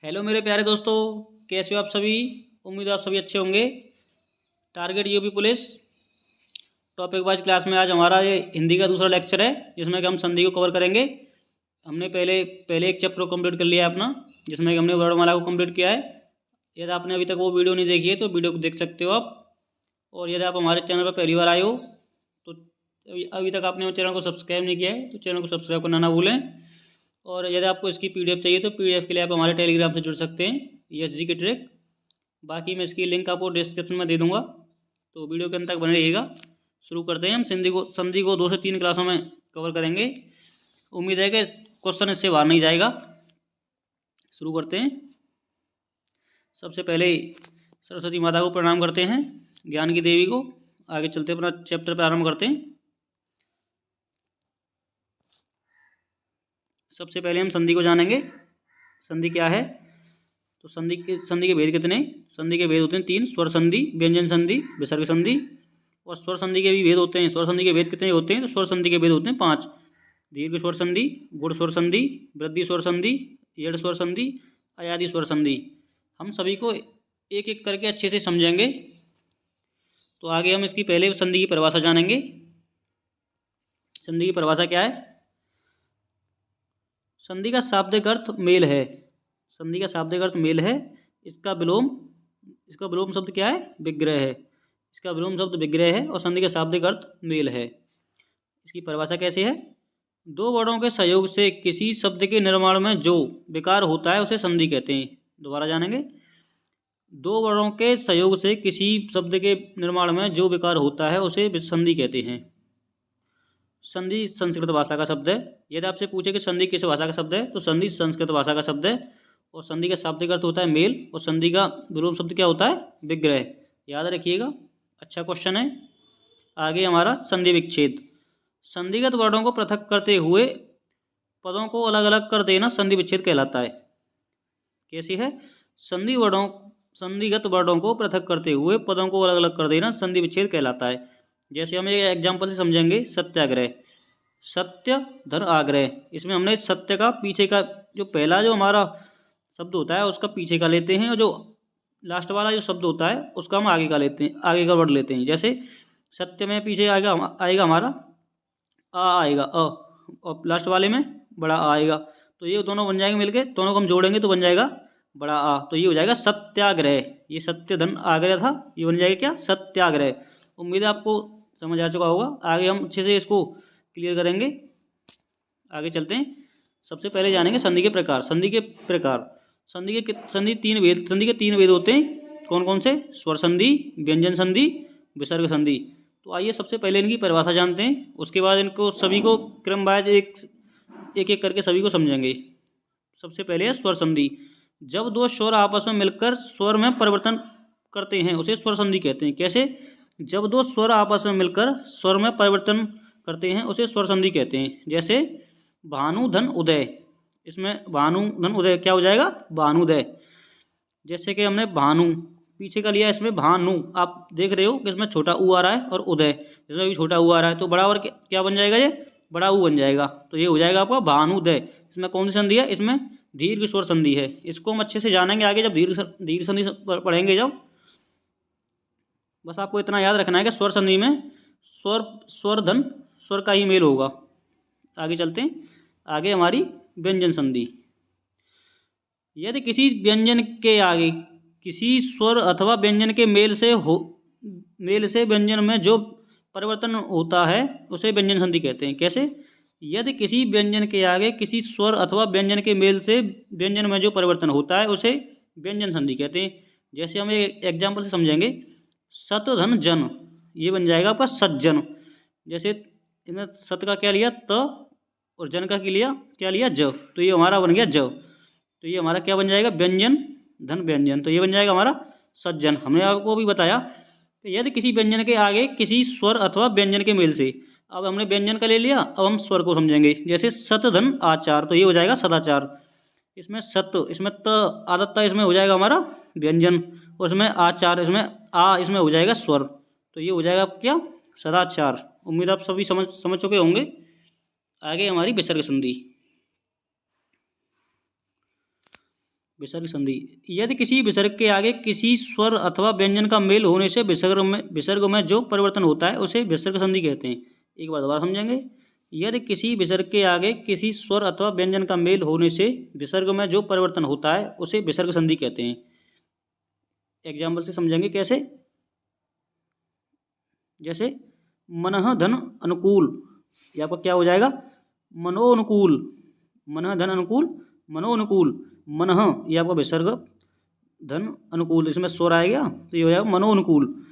Hello मेरे प्यारे दोस्तों, कैसे हो आप सभी। उम्मीद है आप सभी अच्छे होंगे। Target UP police topic wise class में आज हमारा ये हिंदी का दूसरा लेक्चर है, जिसमें कि हम संधि को कवर करेंगे। हमने पहले पहले एक चैप्टर को कंप्लीट कर लिया है अपना, जिसमें कि हमने वर्णमाला को कंप्लीट किया है। यदि आपने अभी तक वो वीडियो नहीं देखी है तो वीडियो को देख सकते हो आप। और यदि आप हमारे चैनल पर पहली बार आए हो तो अभी तक आपने चैनल को सब्सक्राइब नहीं किया है तो चैनल को सब्सक्राइब करना ना भूलें। और यदि आपको इसकी पीडीएफ चाहिए तो पीडीएफ के लिए आप हमारे टेलीग्राम से जुड़ सकते हैं, ESG की ट्रिक। बाकी मैं इसकी लिंक आपको डिस्क्रिप्शन में दे दूंगा, तो वीडियो के अंत तक बने रहिएगा। शुरू करते हैं। हम संधि को 2 से 3 क्लासों में कवर करेंगे। उम्मीद है कि क्वेश्चन इससे बाहर नहीं जाएगा। शुरू करते हैं। सबसे पहले सरस्वती माता को प्रणाम करते हैं, ज्ञान की देवी को। आगे चलते अपना चैप्टर प्रारंभ करते हैं। सबसे पहले हम संधि को जानेंगे। संधि क्या है, तो संधि के भेद कितने। संधि के भेद होते हैं 3, स्वर संधि, व्यंजन संधि, विसर्ग संधि। और स्वर संधि के भी भेद होते हैं। स्वर संधि के भेद कितने होते हैं, तो स्वर संधि के भेद होते हैं 5। दीर्घ स्वर संधि, गुण स्वर संधि, वृद्धि स्वर संधि, यड़ स्वर संधि, अयादि स्वर संधि। हम सभी को एक एक करके अच्छे से समझेंगे। तो आगे हम इसकी पहले संधि की परिभाषा जानेंगे। संधि की परिभाषा क्या है। संधि का शाब्दिक अर्थ मेल है। संधि का शाब्दिक अर्थ मेल है। इसका विलोम शब्द क्या है, विग्रह है। इसका विलोम शब्द विग्रह है और संधि का शाब्दिक अर्थ मेल है। इसकी परिभाषा कैसे है। 2 वर्णों के सहयोग से किसी शब्द के निर्माण में जो विकार होता है उसे संधि कहते हैं। दोबारा जानेंगे। 2 वर्णों के सहयोग से किसी शब्द के निर्माण में जो विकार होता है उसे संधि कहते हैं। संधि संस्कृत भाषा का शब्द है। यदि आपसे पूछे कि संधि किस भाषा का शब्द है, तो संधि संस्कृत भाषा का शब्द है। और संधि का शाब्दिक अर्थ होता है मेल और संधि का विलोम शब्द क्या होता है, विग्रह। याद रखिएगा, अच्छा क्वेश्चन है। आगे हमारा संधि विच्छेद। संधिगत वर्णों को पृथक करते हुए पदों को अलग अलग कर देना संधि विच्छेद कहलाता है। कैसी है। संधिगत वर्णों को पृथक करते हुए पदों को अलग अलग कर देना संधि विच्छेद कहलाता है। जैसे हम एक एग्जाम्पल से समझेंगे। सत्याग्रह, सत्य धन आग्रह। इसमें हमने सत्य का पीछे का जो पहला जो हमारा शब्द होता है उसका पीछे का लेते हैं, और जो लास्ट वाला जो शब्द होता है उसका हम आगे का लेते हैं, आगे का वर्ड लेते हैं। जैसे सत्य में पीछे आएगा हमारा आ आएगा अ, और लास्ट वाले में बड़ा आ आएगा। तो ये दोनों बन जाएंगे मिलके, दोनों को हम जोड़ेंगे तो बन जाएगा बड़ा आ। तो ये हो जाएगा सत्याग्रह। ये सत्य धन आग्रह था, ये बन जाएगा क्या, सत्याग्रह। उम्मीद है आपको समझ आ चुका होगा। आगे हम अच्छे से इसको क्लियर करेंगे। आगे चलते हैं। सबसे पहले जानेंगे संधि के प्रकार। संधि के प्रकार। संधि के 3 भेद होते हैं। कौन कौन से। स्वर संधि, व्यंजन संधि, विसर्ग संधि। तो आइए सबसे पहले इनकी परिभाषा जानते हैं, उसके बाद इनको सभी को क्रम वाइज एक एक करके सभी को समझेंगे। सबसे पहले है स्वर संधि। जब 2 स्वर आपस में मिलकर स्वर में परिवर्तन करते हैं उसे स्वर संधि कहते हैं। कैसे। जब 2 स्वर आपस में मिलकर स्वर में परिवर्तन करते हैं उसे स्वर संधि कहते हैं। जैसे भानु धन उदय। इसमें भानु धन उदय क्या हो जाएगा, भानुदय। जैसे कि हमने भानु पीछे का लिया, इसमें भानु आप देख रहे हो कि इसमें छोटा ऊ आ रहा है और उदय इसमें भी छोटा ऊ आ रहा है, तो बड़ा और क्या बन जाएगा, ये बड़ा ऊ बन जाएगा। तो ये हो जाएगा आपका भानुदय। इसमें कौन सी संधि है, इसमें दीर्घ स्वर संधि है। इसको हम अच्छे से जानेंगे आगे जब दीर्घ संधि पढ़ेंगे जब। बस आपको इतना याद रखना है कि स्वर संधि में स्वर धन स्वर का ही मेल होगा। आगे चलते हैं। आगे हमारी व्यंजन संधि। यदि किसी व्यंजन के आगे किसी स्वर अथवा व्यंजन के मेल से व्यंजन में जो परिवर्तन होता है उसे व्यंजन संधि कहते हैं। कैसे। यदि किसी व्यंजन के आगे किसी स्वर अथवा व्यंजन के मेल से व्यंजन में जो परिवर्तन होता है उसे व्यंजन संधि कहते हैं। जैसे हम एक एग्जाम्पल से समझेंगे। सत धन जन, ये बन जाएगा आपका सज्जन। जैसे इसमें सत का क्या लिया, त, और जन का क्या लिया ज, तो ये हमारा बन गया ज। तो ये हमारा क्या बन जाएगा, व्यंजन धन व्यंजन। तो ये बन जाएगा हमारा सज्जन। हमने आपको भी बताया कि यदि किसी व्यंजन के आगे किसी स्वर अथवा व्यंजन के मेल से, अब हमने व्यंजन का ले लिया, अब हम स्वर को समझेंगे। जैसे सत धन आचार, तो ये हो जाएगा सदाचार। इसमें सत, इसमें त आदत्ता, इसमें हो जाएगा हमारा व्यंजन, और इसमें आचार, इसमें हो जाएगा स्वर। तो ये हो जाएगा क्या, सदाचार। उम्मीद आप सभी समझ चुके होंगे। आगे हमारी विसर्ग संधि। विसर्ग संधि, यदि किसी विसर्ग के आगे किसी स्वर अथवा व्यंजन का मेल होने से विसर्ग में जो परिवर्तन होता है उसे विसर्ग संधि कहते हैं। एक बार दोबारा समझेंगे। यदि किसी विसर्ग के आगे किसी स्वर अथवा व्यंजन का मेल होने से विसर्ग में जो परिवर्तन होता है उसे विसर्ग संधि कहते हैं। एग्जाम्पल से समझेंगे कैसे। जैसे मनः धन अनुकूल, ये आपका क्या हो जाएगा, मनोनुकूल। मनः धन अनुकूल, मनोनुकूल। मनः ये आपका विसर्ग, धन अनुकूल, इसमें स्वर आएगा तो ये हो जाएगा मनोनुकूल।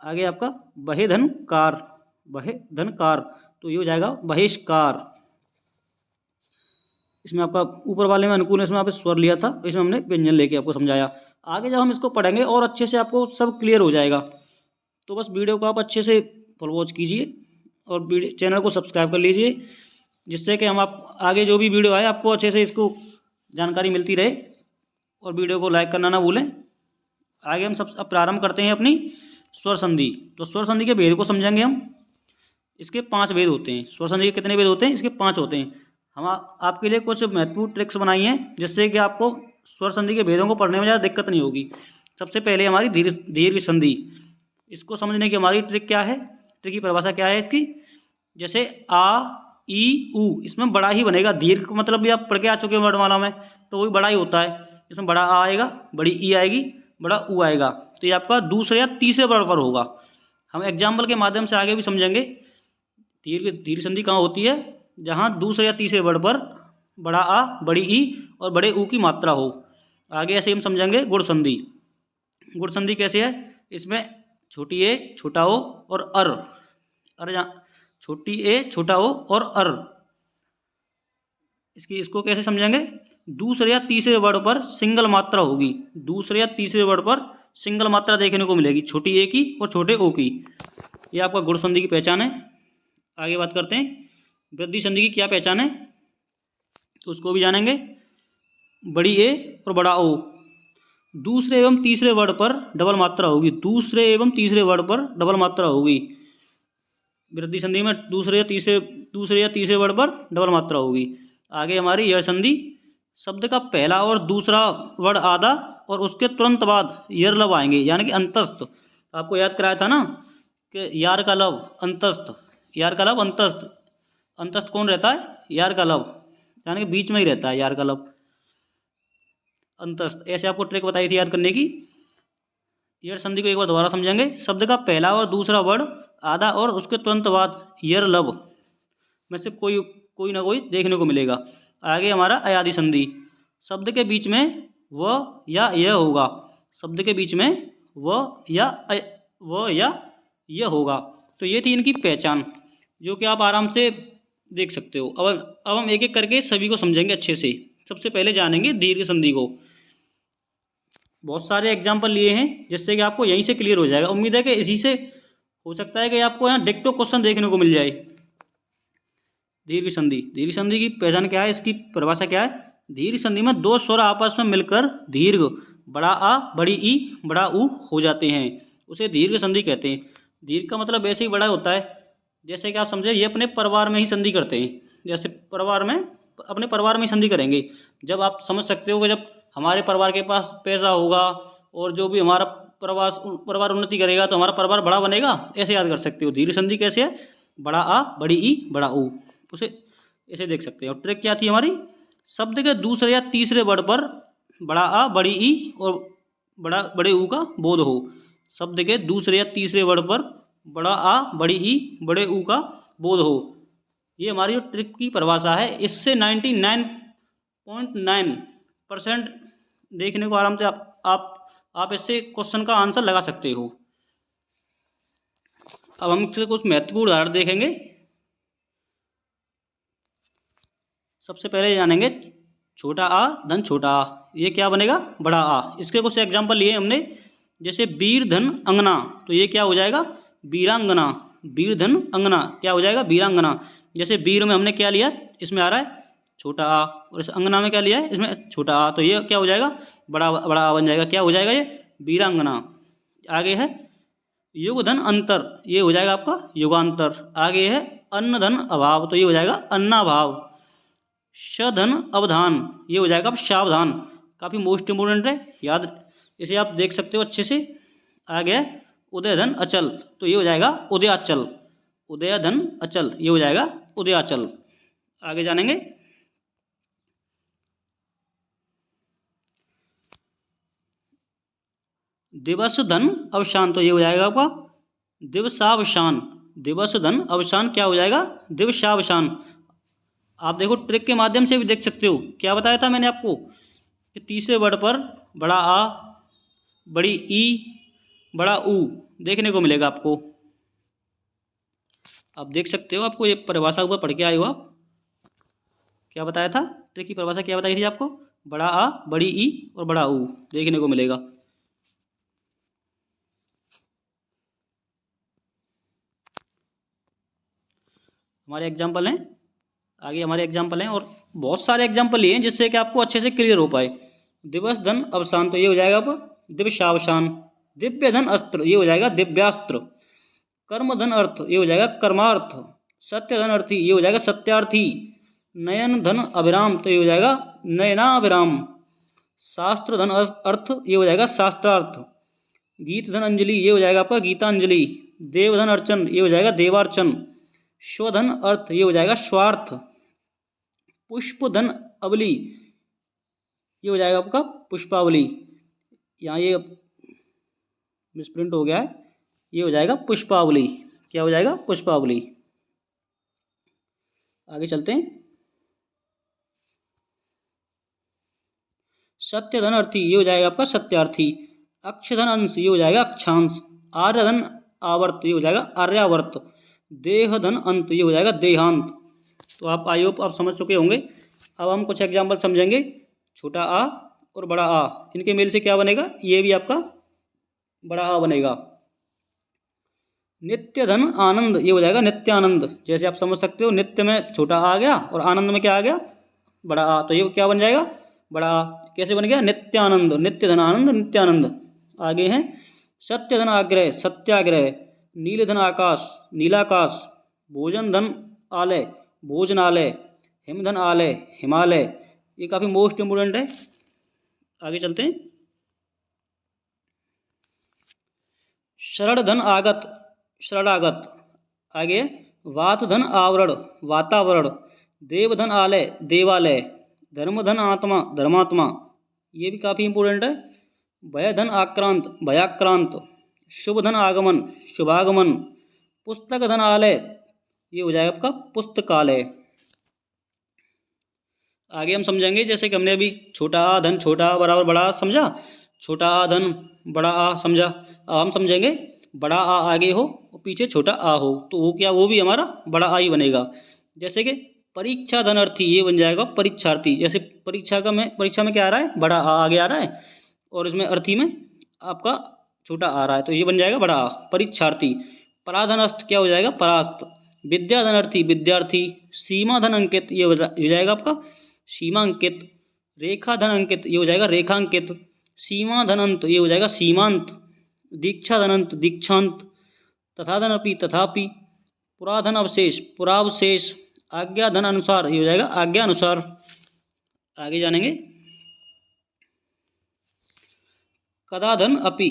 आगे आपका बहे धन कार, बहे धन कार, तो ये हो जाएगा बहिष्कार। इसमें आपका ऊपर वाले में अनुकूल, इसमें आपने स्वर लिया था, इसमें हमने व्यंजन लेके आपको समझाया। आगे जब हम इसको पढ़ेंगे और अच्छे से आपको सब क्लियर हो जाएगा। तो बस वीडियो को आप अच्छे से फुल वॉच कीजिए और चैनल को सब्सक्राइब कर लीजिए, जिससे कि हम आप आगे जो भी वीडियो आए आपको अच्छे से इसको जानकारी मिलती रहे। और वीडियो को लाइक करना ना भूलें। आगे हम अब प्रारंभ करते हैं अपनी स्वर संधि। तो स्वर संधि के भेद को समझेंगे हम। इसके 5 भेद होते हैं। स्वर संधि के कितने भेद होते हैं? इसके 5 होते हैं। हम आपके लिए कुछ महत्वपूर्ण ट्रिक्स बनाई हैं, जिससे कि आपको स्वर संधि के भेदों को पढ़ने में ज़्यादा दिक्कत नहीं होगी। सबसे पहले हमारी दीर्घ संधि। इसको समझने की हमारी ट्रिक क्या है, ट्रिक की परिभाषा क्या है इसकी। जैसे आ, ई, ऊ, इसमें बड़ा ही बनेगा। दीर्घ का मतलब भी आप पढ़ के आ चुके हैं वर्णमाला में, तो वही बड़ा ही होता है। इसमें बड़ा आ आएगा, बड़ी ई आएगी, बड़ा ऊ आएगा। तो ये आपका दूसरे या तीसरे वर्ड पर होगा। हम एग्जाम्पल के माध्यम से आगे भी समझेंगे। दीर्घ संधि कहाँ होती है? जहाँ दूसरे या तीसरे वर्ड पर बड़ा आ, बड़ी ई और बड़े ऊ की मात्रा हो। आगे ऐसे हम समझेंगे गुण संधि। गुण संधि कैसे है? इसमें छोटी ए, छोटा ओ और अर छोटी ए, छोटा ओ और अर। इसको कैसे समझेंगे? दूसरे या तीसरे वर्ड पर सिंगल मात्रा होगी। दूसरे या तीसरे वर्ड पर सिंगल मात्रा देखने को मिलेगी, छोटी ए की और छोटे ओ की। ये आपका गुण संधि की पहचान है। आगे बात करते हैं वृद्धि संधि की क्या पहचान है, तो उसको भी जानेंगे। बड़ी ए और बड़ा ओ, दूसरे एवं तीसरे वर्ड पर डबल मात्रा होगी। दूसरे एवं तीसरे वर्ड पर डबल मात्रा होगी। वृद्धि संधि में दूसरे या तीसरे वर्ड पर डबल मात्रा होगी। आगे हमारी यर संधि। शब्द का पहला और दूसरा वर्ड आधा और उसके तुरंत बाद यर लब आएंगे, यानी कि अंतस्थ। आपको याद कराया था ना कि यार का लब अंतस्थ, यार का लब अंतस्थ। अंतस्थ कौन रहता है? यार का लब, यानी कि बीच में ही रहता है यार का लब, अंतस्थ। ऐसे आपको ट्रिक बताई थी याद करने की। यर संधि को एक बार दोबारा समझेंगे। शब्द का पहला और दूसरा वर्ड आधा और उसके तुरंत बाद यर लब में से कोई ना कोई देखने को मिलेगा। आगे हमारा अयादि संधि। शब्द के बीच में व या यह होगा। शब्द के बीच में व या यह होगा। तो ये थी इनकी पहचान, जो कि आप आराम से देख सकते हो। अब हम एक एक करके सभी को समझेंगे अच्छे से। सबसे पहले जानेंगे दीर्घ संधि को। बहुत सारे एग्जाम्पल लिए हैं, जिससे कि आपको यहीं से क्लियर हो जाएगा। उम्मीद है कि इसी से हो सकता है कि आपको यहाँ डिक्टो क्वेश्चन देखने को मिल जाए। दीर्घ संधि। दीर्घ संधि की पहचान क्या है, इसकी परिभाषा क्या है? दीर्घ संधि में दो स्वर आपस में मिलकर दीर्घ, बड़ा आ, बड़ी ई, बड़ा ऊ हो जाते हैं, उसे दीर्घ संधि कहते हैं। दीर्घ का मतलब वैसे ही बड़ा होता है, जैसे कि आप समझे ये अपने परिवार में ही संधि करते हैं। जैसे अपने परिवार में ही संधि करेंगे। जब आप समझ सकते हो कि जब हमारे परिवार के पास पैसा होगा और जो भी हमारा परिवार उन्नति करेगा तो हमारा परिवार बड़ा बनेगा, ऐसे याद कर सकते हो। दीर्घ संधि कैसे है? बड़ा आ, बड़ी ई, बड़ा ऊ, उसे ऐसे देख सकते हैं। और ट्रिक क्या थी हमारी? शब्द के दूसरे या तीसरे वर्ड पर बड़ा आ, बड़ी ई और बड़े ऊ का बोध हो। शब्द के दूसरे या तीसरे वर्ड पर बड़ा आ, बड़ी ई, बड़े ऊ का बोध हो। ये हमारी जो ट्रिक की परिभाषा है। इससे 99.9% देखने को आराम से आप इससे क्वेश्चन का आंसर लगा सकते हो। अब हम इससे कुछ महत्वपूर्ण उदाहरण देखेंगे। सबसे पहले जानेंगे छोटा आ धन छोटा आ, ये क्या बनेगा? बड़ा आ। इसके कुछ एग्जाम्पल लिए हमने। जैसे वीर धन अंगना, तो ये क्या हो जाएगा? वीरांगना। वीर धन अंगना क्या हो जाएगा? वीरांगना। जैसे वीर में हमने क्या लिया? इसमें आ रहा है छोटा आ, और इस अंगना में क्या लिया है? इसमें छोटा आ, तो ये क्या हो जाएगा? बड़ा आ बन जाएगा। क्या हो जाएगा? ये वीरांगना। आगे है युग धन अंतर, ये हो जाएगा आपका युगांतर। आगे है अन्न धन अभाव, तो ये हो जाएगा अन्नाभाव। शधन अवधान, ये हो जाएगा अब सावधान। काफ़ी मोस्ट इम्पोर्टेंट है, याद इसे आप देख सकते हो अच्छे से। आ गया उदय धन अचल, तो ये हो जाएगा उदयाचल। उदय धन अचल ये हो जाएगा उदयाचल। आगे जानेंगे। दिवस धन अवसान, तो ये हो जाएगा आपका दिवसावसान। दिवस धन अवसान क्या हो जाएगा? दिवसावसान। आप देखो ट्रिक के माध्यम से भी देख सकते हो। क्या बताया था मैंने आपको कि तीसरे वर्ड पर बड़ा आ, बड़ी ई, बड़ा ऊ देखने को मिलेगा आपको। आप देख सकते हो, आपको ये परिभाषा ऊपर पढ़ के आए हो आप। क्या बताया था? ट्रिक की परिभाषा क्या बताई थी आपको? बड़ा आ, बड़ी ई और बड़ा ऊ देखने को मिलेगा। हमारे एग्जाम्पल हैं, आगे हमारे एग्जाम्पल हैं और बहुत सारे एग्जाम्पल लिए हैं जिससे कि आपको अच्छे से क्लियर हो पाए। दिवस धन अवसान, तो ये हो जाएगा अब दिवसावसान। दिव्य धन अस्त्र, ये हो जाएगा दिव्यास्त्र। कर्म धन अर्थ, ये हो जाएगा कर्मार्थ। सत्य धन अर्थी, ये हो जाएगा सत्यार्थी। नयन धन अभिराम, तो ये हो जाएगा नयनाभिराम। शास्त्र धन अर्थ, ये हो जाएगा शास्त्रार्थ। गीत धन अंजलि, ये हो जाएगा आपका गीतांजलि। देव धन अर्चन, ये हो जाएगा देवार्चन। स्वधन अर्थ, ये हो जाएगा स्वार्थ। पुष्प धन अवली, ये हो जाएगा आपका पुष्पावली। यहाँ ये मिसप्रिंट हो गया है, ये हो जाएगा पुष्पावली। क्या हो जाएगा? पुष्पावली। आगे चलते हैं। सत्य धन अर्थी, ये हो जाएगा आपका सत्यार्थी। अक्ष धन अंश, ये हो जाएगा अक्षांश। आर्य धन आवर्त, ये हो जाएगा आर्यावर्त। देह धन अंत, ये हो जाएगा देहांत। तो आप आई होप आप समझ चुके होंगे। अब हम कुछ एग्जाम्पल समझेंगे। छोटा आ और बड़ा आ, इनके मेल से क्या बनेगा? ये भी आपका बड़ा आ बनेगा। नित्य धन आनंद, ये हो जाएगा नित्यानंद। जैसे आप समझ सकते हो, नित्य में छोटा आ गया और आनंद में क्या आ गया? बड़ा आ, तो ये क्या बन जाएगा? बड़ा आ। कैसे बन गया? नित्यानंद। नित्य धन आनंद, नित्यानंद। आगे हैं सत्य धन आग्रह, सत्याग्रह। नील धन आकाश, नीलाकाश। भोजन धन आलय, भोजनालय। हिम धन आलय, हिमालय। ये काफ़ी मोस्ट इम्पोर्टेंट है। आगे चलते हैं। शरण धन आगत, शरणागत। आगे वात धन आवरण, वातावरण। देव धन आलय, देवालय। धर्म धन आत्मा, धर्मात्मा। ये भी काफ़ी इंपॉर्टेंट है। भय धन आक्रांत, भयाक्रांत। शुभ धन आगमन, शुभागमन। पुस्तक धन आलय, ये हो जाएगा आपका पुस्तकालय। आगे हम समझेंगे, जैसे कि हमने अभी छोटा आ धन छोटा आ बराबर बड़ा आ समझा, छोटा आ धन बड़ा आ समझा। अब हम समझेंगे बड़ा आ आगे हो और पीछे छोटा आ हो, तो वो क्या? वो भी हमारा बड़ा आ ही बनेगा। जैसे कि परीक्षा धनार्थी, ये बन जाएगा परीक्षार्थी। जैसे परीक्षा में क्या आ रहा है? बड़ा आ आगे आ रहा है और इसमें अर्थी में आपका छोटा आ रहा है, तो ये बन जाएगा बड़ा आ, परीक्षार्थी। पराधनस्थ क्या हो जाएगा? परास्त। विद्या धनार्थी, विद्यार्थी। सीमा धन अंकित, ये हो जाएगा आपका सीमांकित। रेखा धन अंकित, ये हो जाएगा रेखांकित। सीमा धनंत, ये हो जाएगा सीमांत। दीक्षा धनंत, दीक्षांत। तथा धन अपि, तथापि। पुराधन अवशेष, पुरावशेष। आज्ञा धन अनुसार, ये हो जाएगा आज्ञा अनुसार। आगे जानेंगे। कदाधन अपि,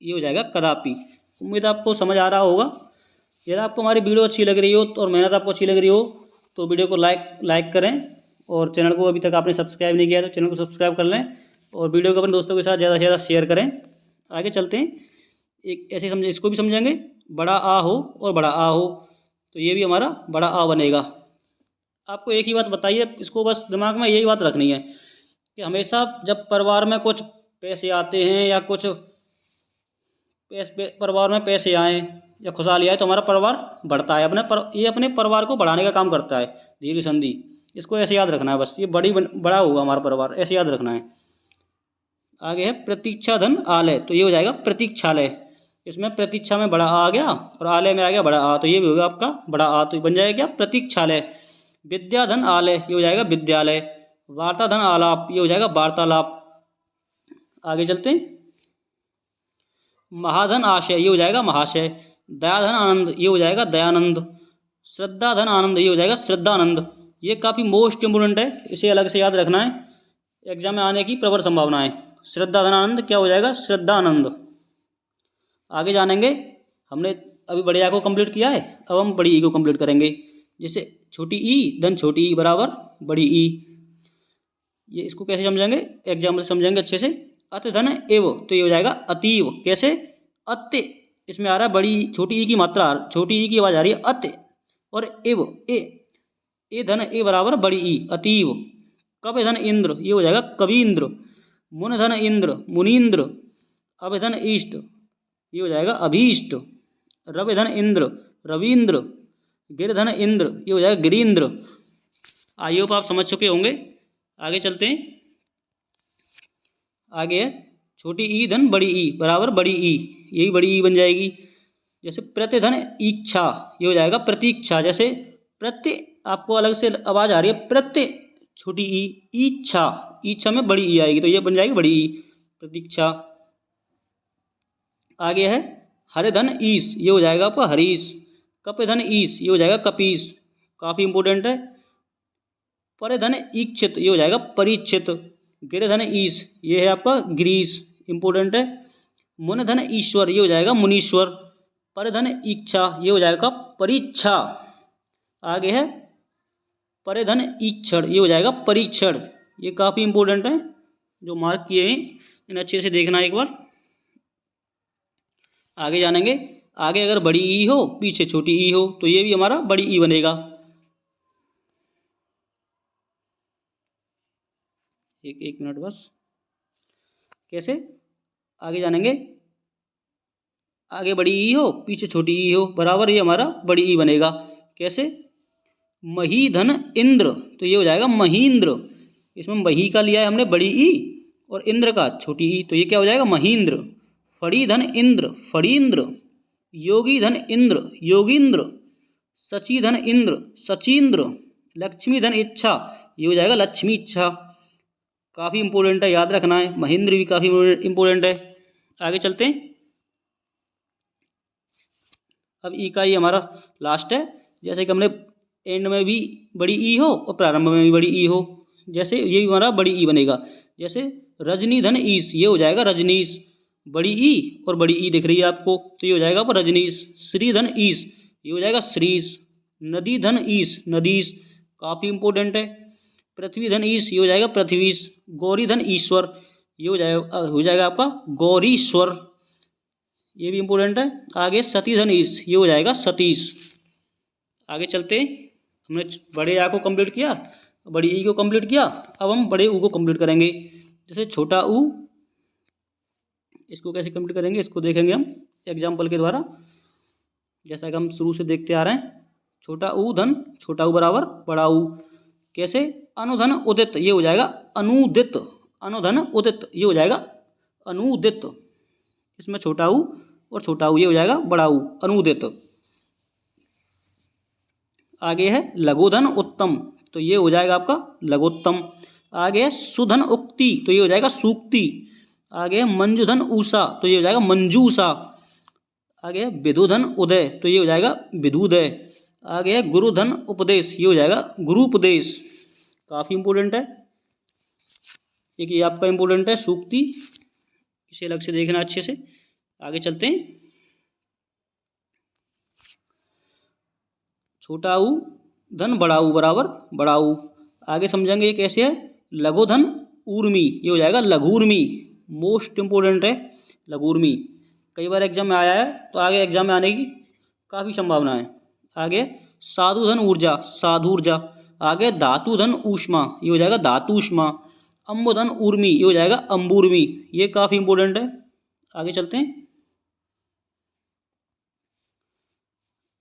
ये हो जाएगा कदापि। उम्मीद आपको समझ आ रहा होगा। यदि आपको हमारी वीडियो अच्छी लग रही हो और मेहनत आपको अच्छी लग रही हो तो वीडियो को लाइक करें, और चैनल को अभी तक आपने सब्सक्राइब नहीं किया तो चैनल को सब्सक्राइब कर लें, और वीडियो को अपने दोस्तों के साथ ज़्यादा से ज़्यादा शेयर करें। आगे चलते हैं। एक ऐसे समझे, इसको भी समझेंगे। बड़ा आ हो और बड़ा आ हो, तो ये भी हमारा बड़ा आ बनेगा। आपको एक ही बात बताइए, इसको बस दिमाग में यही बात रखनी है कि हमेशा जब परिवार में कुछ पैसे आते हैं या कुछ परिवार में पैसे आएँ या खुशहाली आए तो हमारा परिवार बढ़ता है। ये अपने परिवार को बढ़ाने का काम करता है, दीर्घ संधि। इसको ऐसे याद रखना है बस, ये बड़ा होगा हमारा परिवार, ऐसे याद रखना है। आगे है प्रतीक्षा धन आलय, तो ये हो जाएगा प्रतीक्षालय। इसमें प्रतीक्षा में बड़ा आ गया और आलय में आ गया बड़ा आ, तो ये भी होगा आपका बड़ा आ, तो बन जाएगा क्या? प्रतीक्षालय। विद्या धन आलय, ये हो जाएगा विद्यालय। वार्ता धन आलाप, ये हो जाएगा वार्तालाप। आगे चलते हैं। महाधन आशय, ये हो जाएगा महाशय। दयाधन आनंद, ये हो जाएगा दयानंद। श्रद्धा धन आनंद, ये हो जाएगा श्रद्धानंद। ये काफ़ी मोस्ट इम्पोर्टेंट है, इसे अलग से याद रखना है। एग्जाम में आने की प्रबल संभावनाएं। श्रद्धा धनानंद क्या हो जाएगा? श्रद्धानंद। आगे जानेंगे। हमने अभी बड़े आ को कंप्लीट किया है, अब हम बड़ी ई को कंप्लीट करेंगे। जैसे छोटी ई धन छोटी ई बराबर बड़ी ई। ये इसको कैसे समझेंगे? एग्जाम्पल से समझेंगे अच्छे से। अत धन एव तो ये हो जाएगा अतीव। कैसे? अत्य, इसमें आ रहा है बड़ी छोटी ई की मात्रा, छोटी ई की आवाज आ रही है अत्य, और एव ए धन ए बराबर बड़ी ई अतीव। कब धन इंद्र ये हो जाएगा कवींद्र। मुन धन इंद्र मुनीन्द्र। अब धन इष्ट ये हो जाएगा अभीष्ट। रवि धन इंद्र रवींद्र। गिरधन इंद्र ये हो जाएगा गिरीन्द्र। आई होप आप समझ चुके होंगे। आगे चलते हैं। आगे है छोटी ई धन बड़ी ई बराबर बड़ी ई, यही बड़ी ई बन जाएगी। जैसे प्रतिधन इच्छा ये हो जाएगा प्रतीक्षा। जैसे प्रत्य आपको अलग से आवाज आ रही है प्रत्य छोटी ई, इच्छा इच्छा में बड़ी ई आएगी तो ये बन जाएगी बड़ी ई प्रतीक्षा। आगे है हरे धन ईश ये हो जाएगा आपका हरीश। कप धन ईश ये हो जाएगा कपीश, काफी इंपोर्टेंट है। पर धन इच्छित ये हो जाएगा परीक्षित। गिर धन ईश ये है आपका गिरीश, इंपोर्टेंट है। मुन धन ईश्वर ये हो जाएगा मुनीश्वर। पर धन इच्छा ये हो जाएगा परीक्षा। आगे है पर धन ईक्षण ये हो जाएगा परीक्षण। ये काफी इंपोर्टेंट है, जो मार्क किए हैं इन अच्छे से देखना एक बार। आगे जानेंगे। आगे अगर बड़ी ई हो पीछे छोटी ई हो तो ये भी हमारा बड़ी ई बनेगा। एक मिनट बस। कैसे? आगे जानेंगे। आगे बड़ी ई हो पीछे छोटी ई हो बराबर ये हमारा बड़ी ई बनेगा। कैसे? मही धन इंद्र तो ये हो जाएगा महींद्र। इसमें मही का लिया है हमने बड़ी ई और इंद्र का छोटी ई, तो ये क्या हो जाएगा महींद्र। फड़ी धन इंद्र फड़ींद्र। योगी धन इंद्र योगींद्र। सची धन इंद्र सचींद्र। लक्ष्मी धन इच्छा ये हो जाएगा लक्ष्मी इच्छा। काफ़ी इंपॉर्टेंट है, याद रखना है। महेंद्र भी काफ़ी इंपॉर्टेंट है। आगे चलते हैं। अब ई का ही हमारा लास्ट है। जैसे कि हमने एंड में भी बड़ी ई हो और प्रारंभ में भी बड़ी ई हो, जैसे ये हमारा बड़ी ई बनेगा। जैसे रजनी धन ईश ये हो जाएगा रजनीश। बड़ी ई और बड़ी ई दिख रही है आपको तो ये हो जाएगा पर रजनीश। श्री धन ईश ये हो जाएगा श्रीश। नदी धन ईश नदीश, काफ़ी इंपॉर्टेंट है। पृथ्वी धन ईश ये हो जाएगा पृथ्वीश। गौरी धन ईश्वर ये हो जाएगा आपका गौरीश्वर, ये भी इंपॉर्टेंट है। आगे सती धन ईश ये हो जाएगा सतीश। आगे चलते। हमने बड़े आ को कंप्लीट किया, बड़ी ई को कंप्लीट किया, अब हम बड़े ऊ को कंप्लीट करेंगे। जैसे छोटा ऊ, इसको कैसे कंप्लीट करेंगे इसको देखेंगे हम एग्जाम्पल के द्वारा, जैसा कि हम शुरू से देखते आ रहे हैं। छोटा ऊ धन छोटा ऊ बराबर बड़ा ऊ। कैसे? अनुधन उदित ये हो जाएगा अनुदित। अनुधन उदित ये हो जाएगा अनुदित। इसमें छोटा ऊ और छोटा ऊ ये हो जाएगा बड़ा ऊ अनुदित। आगे है लघुधन उत्तम तो ये हो जाएगा आपका लघुत्तम। आगे है सुधन उक्ति तो ये हो जाएगा सूक्ति। आगे है मंजुधन ऊषा तो ये हो जाएगा मंजूषा। आगे है विधुधन उदय तो ये हो जाएगा विधुदय। आगे है गुरुधन उपदेश ये हो जाएगा गुरुपदेश, काफ़ी इंपॉर्टेंट है। एक ये आपका इंपॉर्टेंट है सूक्ति, इसे अलग से देखना अच्छे से। आगे चलते हैं। छोटा ऊ धन बड़ा ऊ बराबर बड़ा ऊ। आगे समझेंगे ये कैसे है। लघुधन ऊर्मी ये हो जाएगा लघूर्मी, मोस्ट इंपोर्टेंट है लघूर्मी। कई बार एग्जाम में आया है तो आगे एग्जाम में आने की काफ़ी संभावना है। आगे साधुधन ऊर्जा साधुर्जा। आगे धातुधन ऊष्मा ये हो जाएगा धातुष्मा। अम्बुधन ऊर्मी ये हो जाएगा अम्बूर्मी, ये काफ़ी इंपॉर्टेंट है। आगे चलते हैं।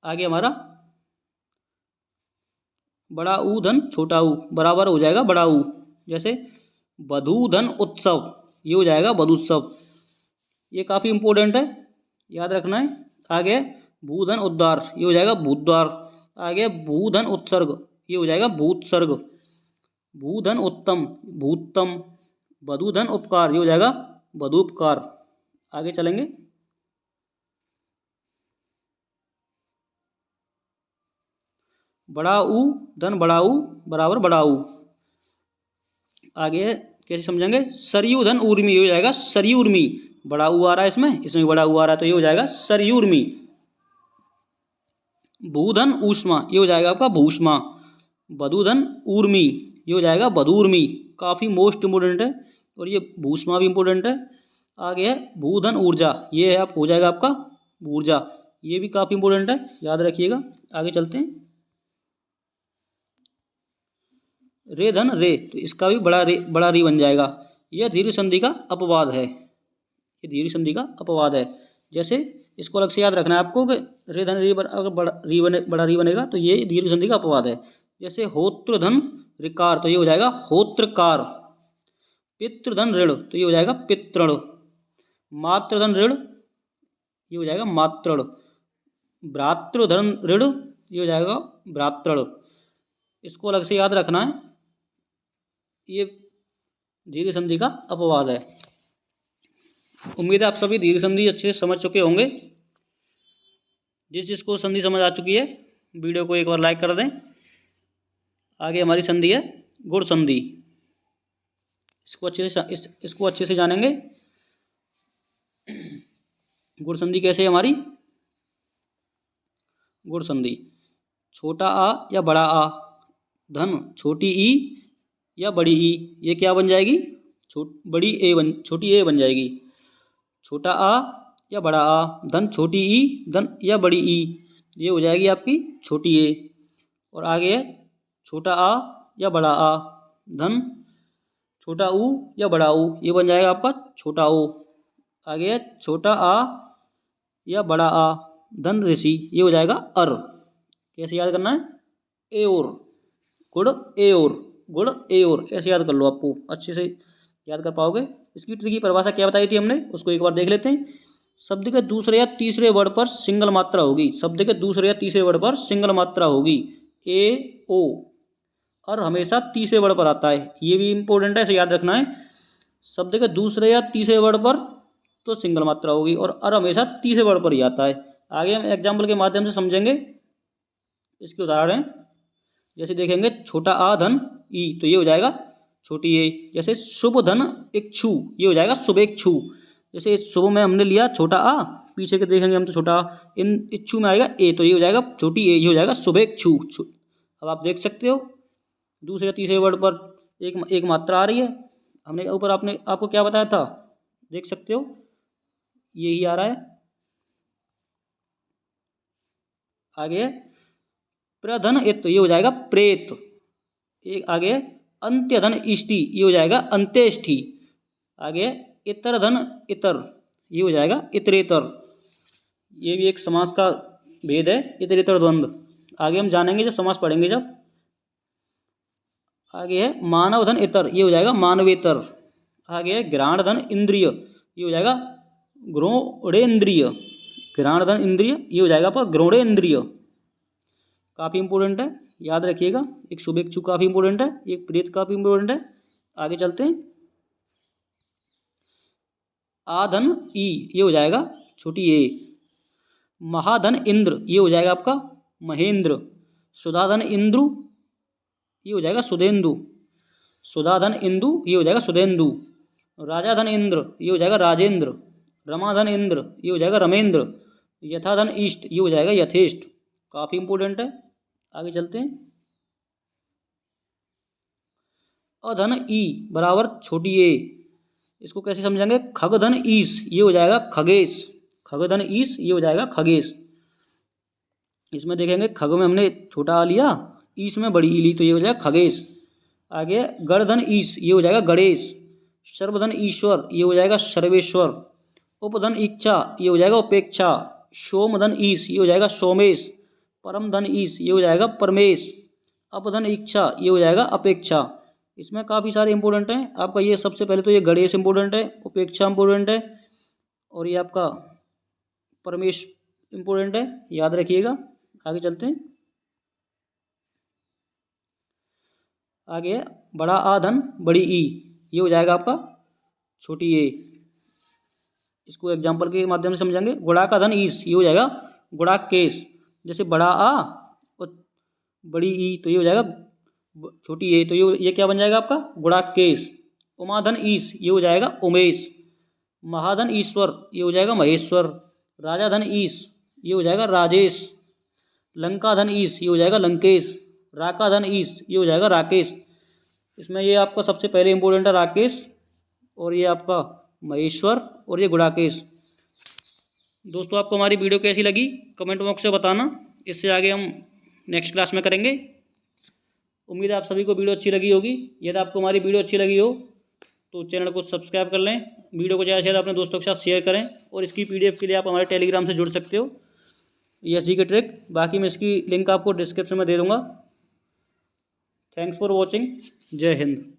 आगे हमारा बड़ा ऊ धन छोटा ऊ बराबर हो जाएगा बड़ा ऊ। जैसे वधू धन उत्सव ये हो जाएगा वधुत्सव, ये काफ़ी इंपॉर्टेंट है, याद रखना है। आगे भूधन उद्धार ये हो जाएगा भूद्वार। आगे भूधन उत्सर्ग ये हो जाएगा भूतसर्ग। भूधन उत्तम भूतम। वधुधन उपकार ये हो जाएगा वधुपकार। आगे चलेंगे। बड़ा ऊ धन बड़ा ऊ बराबर बड़ा ऊ। आगे है कैसे समझेंगे, सरयू धन ऊर्मी, ये हो जाएगा सरयूर्मी, बड़ा ऊ आ रहा है इसमें, इसमें भी बड़ा ऊ आ रहा है, तो ये हो जाएगा सरयूर्मी। भूधन ऊष्मा, ये हो जाएगा आपका भूष्मा। बधुधन ऊर्मी, ये हो जाएगा बधूर्मी, काफ़ी मोस्ट इम्पोर्टेंट है। और ये भूष्मा भी इम्पोर्टेंट है। आगे है भूधन ऊर्जा, ये है आप हो जाएगा आपका ऊर्जा, ये भी काफ़ी इम्पोर्टेंट है, याद रखिएगा। आगे चलते हैं। रे धन रे, तो इसका भी बड़ा री बन जाएगा। यह दीर्घ संधि का अपवाद है, ये दीर्घ संधि का अपवाद है। जैसे इसको अलग से याद रखना है आपको कि रे धन रे अगर बड़ा री बनेगा तो ये दीर्घ संधि का अपवाद है। जैसे होत्र धन ऋकार, तो ये हो जाएगा होत्रकार। पितृधन ऋण, तो ये हो जाएगा पितृण। मातृधन ऋण, ये हो जाएगा मातृण। भ्रातृधन ऋण, ये हो जाएगा भ्रातृण। इसको अलग से याद रखना है, ये दीर्घ संधि का अपवाद है। उम्मीद है आप सभी दीर्घ संधि अच्छे से समझ चुके होंगे। जिसको संधि समझ आ चुकी है वीडियो को एक बार लाइक कर दें। आगे हमारी संधि है गुण संधि, इसको अच्छे से जानेंगे। गुण संधि कैसे है हमारी। गुण संधि, छोटा आ या बड़ा आ, धन छोटी ई या बड़ी ई, ये क्या बन जाएगी, छोटी ए बन जाएगी। छोटा आ या बड़ा आ, धन छोटी ई धन या बड़ी ई, ये हो जाएगी आपकी छोटी ए। और आगे है छोटा आ या बड़ा आ, धन छोटा ऊ या बड़ा ऊ, ये बन जाएगा आपका छोटा ऊ। आगे है छोटा आ या बड़ा आ, धन ऋषि, ये हो जाएगा अर। कैसे याद करना है, ए और गुड़ ए और गुड़ ए और, ऐसे याद कर लो, आपको अच्छे से याद कर पाओगे। इसकी ट्रिकी परिभाषा क्या बताई थी हमने, उसको एक बार देख लेते हैं। शब्द के दूसरे या तीसरे वर्ड पर सिंगल मात्रा होगी, शब्द के दूसरे या तीसरे वर्ड पर सिंगल मात्रा होगी, ए ओ, और हमेशा तीसरे वर्ड पर आता है, ये भी इंपॉर्टेंट है, इसे याद रखना है। शब्द के दूसरे या तीसरे वर्ड पर तो सिंगल मात्रा होगी और अर हमेशा तीसरे वर्ड पर ही आता है। आगे हम एग्जाम्पल के माध्यम से समझेंगे। इसके उदाहरण हैं, जैसे देखेंगे छोटा आ धन ई, तो ये हो जाएगा छोटी ए। जैसे शुभ धन इक्षु, ये हो जाएगा शुभेक्षु। जैसे शुभ में हमने लिया छोटा आ, पीछे के देखेंगे हम तो छोटा आ, इन इक्षु में आएगा ए, तो ये हो जाएगा छोटी ए, ये हो जाएगा शुभेक्षु। अब आप देख सकते हो दूसरे तीसरे वर्ड पर एक मात्रा आ रही है। हमने ऊपर आपको क्या बताया था, देख सकते हो यही आ रहा है। आगे प्रधन इत, ये हो जाएगा प्रेत। एक आगे अंत्य धन इष्टि, ये हो जाएगा अंत्येष्टि। आगे इतर धन इतर, ये हो जाएगा इतरेतर। ये भी एक समास का भेद है, इतरेतर द्वंद्व, आगे हम जानेंगे जब समास पढ़ेंगे जब। आगे है मानव धन इतर, ये हो जाएगा मानवेतर। आगे है घ्राण धन इंद्रिय, ये हो जाएगा ग्रोणेन्द्रिय। घ्राण धन इंद्रिय, ये हो जाएगा आपका ग्रोणेन्द्रिय। काफ़ी इंपॉर्टेंट है, याद रखिएगा। एक शुभेक्षु काफ़ी इंपॉर्टेंट है, एक प्रेत काफ़ी इंपॉर्टेंट है। आगे चलते हैं। आधन ई, ये हो जाएगा छोटी ए। महाधन इंद्र, ये हो जाएगा आपका महेंद्र। सुधाधन इंद्रु, ये हो जाएगा सुधेंदु। सुधाधन इंदु, ये हो जाएगा सुधेंदु। राजा धन इंद्र, ये हो जाएगा राजेंद्र। रमाधन इंद्र, ये हो जाएगा रमेंद्र। यथाधन ईष्ट, ये हो जाएगा यथेष्ट। काफ़ी इंपॉर्टेंट है। आगे चलते हैं। अधन ई बराबर छोटी ए, इसको कैसे समझेंगे, खगधन ईश, ये हो जाएगा खगेश। खगधन ईश, ये हो जाएगा खगेश। इसमें देखेंगे खग में हमने छोटा आ लिया, ईश में बड़ी ई ली, तो ये हो जाएगा खगेश। आगे गणधन ईश, ये हो जाएगा गणेश। सर्वधन ईश्वर, ये हो जाएगा सर्वेश्वर। उपधन इच्छा, ये हो जाएगा उपेक्षा। सोमधन ईश, ये हो जाएगा सोमेश। परम धन ईश, ये हो जाएगा परमेश। अपधन इच्छा, ये हो जाएगा अपेक्षा। इसमें काफ़ी सारे इंपॉर्टेंट हैं आपका। ये सबसे पहले तो ये गणेश इंपॉर्टेंट है, उपेक्षा इंपॉर्टेंट है, और ये आपका परमेश इंपॉर्टेंट है, याद रखिएगा। आगे चलते हैं। आगे है बड़ा आ धन बड़ी ई, ये हो जाएगा आपका छोटी ए। इसको एग्जाम्पल के माध्यम से समझेंगे। गुणा का धन ईश, ये हो जाएगा गुणाक केश। जैसे बड़ा आ और बड़ी ई, तो ये हो जाएगा छोटी ए, तो ये क्या बन जाएगा आपका गुणाक केश। उमाधन ईश ये हो जाएगा उमेश। महाधन ईश्वर ये हो जाएगा महेश्वर। राजा धन ईश ये हो जाएगा राजेश। लंका धन ईश ये हो जाएगा लंकेश। राका धन ईश ये हो जाएगा राकेश। इसमें ये आपका सबसे पहले इंपॉर्टेंट है राकेश, और ये आपका महेश्वर, और ये गुड़ाकेश। दोस्तों आपको हमारी वीडियो कैसी लगी कमेंट बॉक्स से बताना, इससे आगे हम नेक्स्ट क्लास में करेंगे। उम्मीद है आप सभी को वीडियो अच्छी लगी होगी। यदि आपको हमारी वीडियो अच्छी लगी हो तो चैनल को सब्सक्राइब कर लें, वीडियो को ज़्यादा से ज़्यादा अपने दोस्तों के साथ शेयर करें, और इसकी PDF के लिए आप हमारे टेलीग्राम से जुड़ सकते हो, ये जी के ट्रिक। बाकी मैं इसकी लिंक आपको डिस्क्रिप्शन में दे दूँगा। Thanks for watching. जय हिंद।